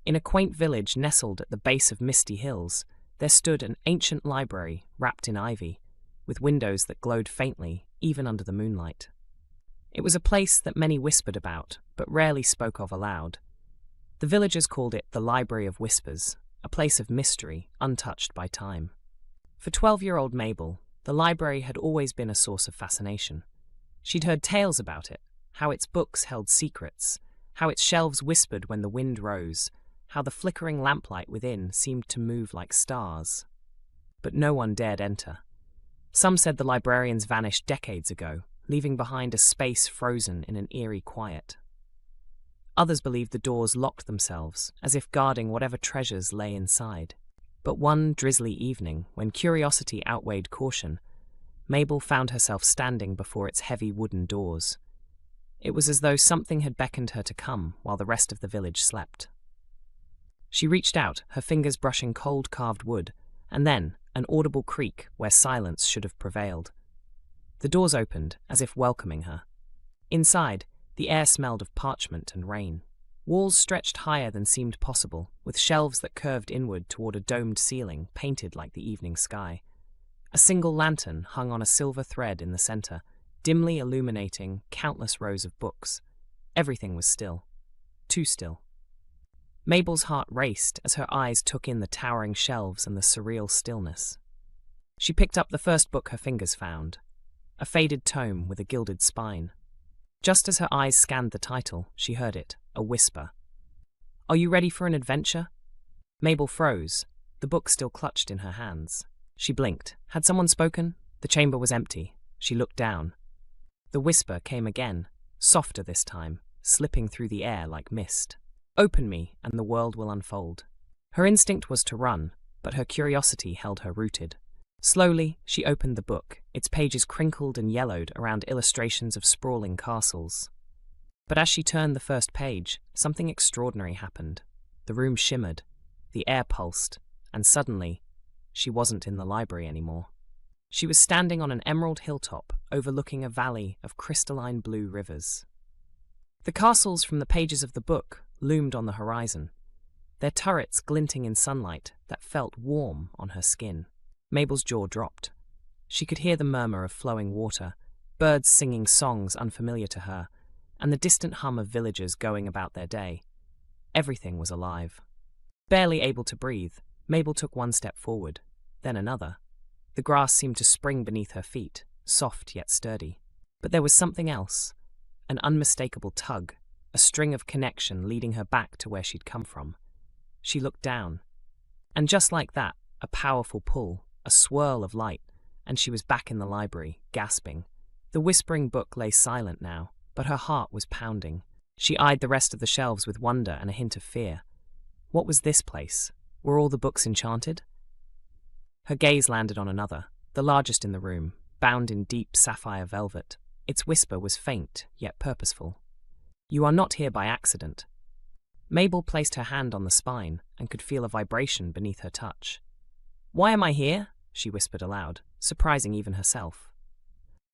In a quaint village nestled at the base of misty hills, there stood an ancient library wrapped in ivy, with windows that glowed faintly, even under the moonlight. It was a place that many whispered about, but rarely spoke of aloud. The villagers called it the Library of Whispers, a place of mystery, untouched by time. For 12-year-old Mabel, the library had always been a source of fascination. She'd heard tales about it, how its books held secrets, how its shelves whispered when the wind rose, how the flickering lamplight within seemed to move like stars. But no one dared enter. Some said the librarians vanished decades ago, leaving behind a space frozen in an eerie quiet. Others believed the doors locked themselves, as if guarding whatever treasures lay inside. But one drizzly evening, when curiosity outweighed caution, Mabel found herself standing before its heavy wooden doors. It was as though something had beckoned her to come while the rest of the village slept. She reached out, her fingers brushing cold carved wood, and then an audible creak where silence should have prevailed. The doors opened, as if welcoming her. Inside, the air smelled of parchment and rain. Walls stretched higher than seemed possible, with shelves that curved inward toward a domed ceiling painted like the evening sky. A single lantern hung on a silver thread in the center, dimly illuminating countless rows of books. Everything was still. Too still. Mabel's heart raced as her eyes took in the towering shelves and the surreal stillness. She picked up the first book her fingers found, a faded tome with a gilded spine. Just as her eyes scanned the title, she heard it, a whisper. "Are you ready for an adventure?" Mabel froze, the book still clutched in her hands. She blinked. Had someone spoken? The chamber was empty. She looked down. The whisper came again, softer this time, slipping through the air like mist. "Open me, and the world will unfold." Her instinct was to run, but her curiosity held her rooted. Slowly, she opened the book, its pages crinkled and yellowed around illustrations of sprawling castles. But as she turned the first page, something extraordinary happened. The room shimmered, the air pulsed, and suddenly, she wasn't in the library anymore. She was standing on an emerald hilltop overlooking a valley of crystalline blue rivers. The castles from the pages of the book loomed on the horizon, their turrets glinting in sunlight that felt warm on her skin. Mabel's jaw dropped. She could hear the murmur of flowing water, birds singing songs unfamiliar to her, and the distant hum of villagers going about their day. Everything was alive. Barely able to breathe, Mabel took one step forward, then another. The grass seemed to spring beneath her feet, soft yet sturdy. But there was something else, an unmistakable tug, a string of connection leading her back to where she'd come from. She looked down, and just like that, a powerful pull, a swirl of light, and she was back in the library, gasping. The whispering book lay silent now, but her heart was pounding. She eyed the rest of the shelves with wonder and a hint of fear. What was this place? Were all the books enchanted? Her gaze landed on another, the largest in the room, bound in deep sapphire velvet. Its whisper was faint, yet purposeful. "You are not here by accident." Mabel placed her hand on the spine and could feel a vibration beneath her touch. "Why am I here?" she whispered aloud, surprising even herself.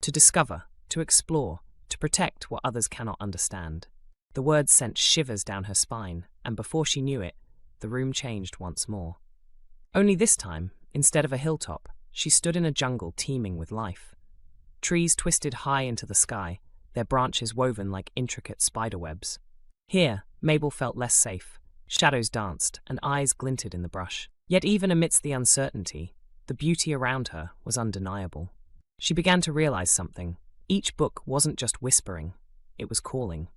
"To discover, to explore, to protect what others cannot understand." The words sent shivers down her spine, and before she knew it, the room changed once more. Only this time, instead of a hilltop, she stood in a jungle teeming with life. Trees twisted high into the sky, their branches woven like intricate spiderwebs. Here, Mabel felt less safe. Shadows danced, and eyes glinted in the brush. Yet even amidst the uncertainty, the beauty around her was undeniable. She began to realize something. Each book wasn't just whispering, it was calling.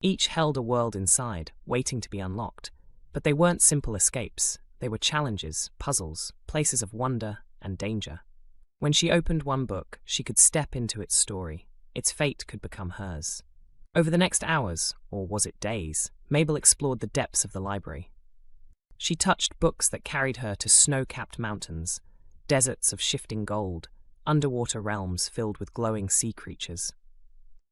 Each held a world inside, waiting to be unlocked. But they weren't simple escapes. They were challenges, puzzles, places of wonder and danger. When she opened one book, she could step into its story. Its fate could become hers. Over the next hours, or was it days, Mabel explored the depths of the library. She touched books that carried her to snow-capped mountains, deserts of shifting gold, underwater realms filled with glowing sea creatures.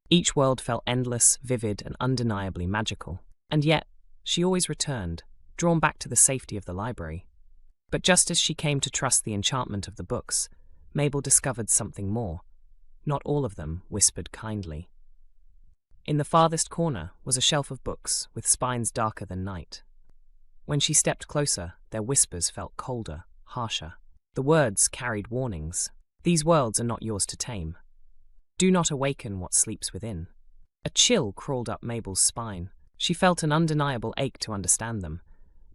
Each world felt endless, vivid, and undeniably magical. And yet, she always returned, drawn back to the safety of the library. But just as she came to trust the enchantment of the books, Mabel discovered something more. Not all of them whispered kindly. In the farthest corner was a shelf of books with spines darker than night. When she stepped closer, their whispers felt colder, harsher. The words carried warnings. These worlds are not yours to tame. Do not awaken what sleeps within. A chill crawled up Mabel's spine. She felt an undeniable ache to understand them,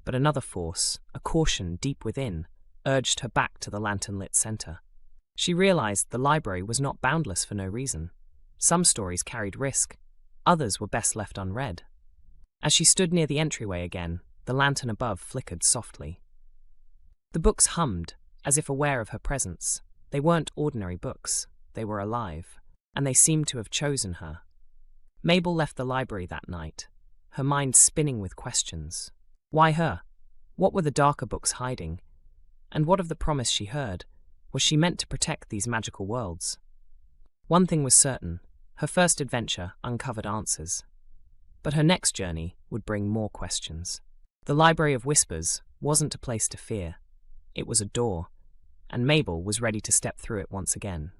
but another force, a caution deep within, urged her back to the lantern-lit center. She realized the library was not boundless for no reason. Some stories carried risk, others were best left unread. As she stood near the entryway again, the lantern above flickered softly. The books hummed, as if aware of her presence. They weren't ordinary books, they were alive, and they seemed to have chosen her. Mabel left the library that night, her mind spinning with questions. Why her? What were the darker books hiding? And what of the promise she heard? Was she meant to protect these magical worlds? One thing was certain, her first adventure uncovered answers. But her next journey would bring more questions. The Library of Whispers wasn't a place to fear. It was a door, and Mabel was ready to step through it once again.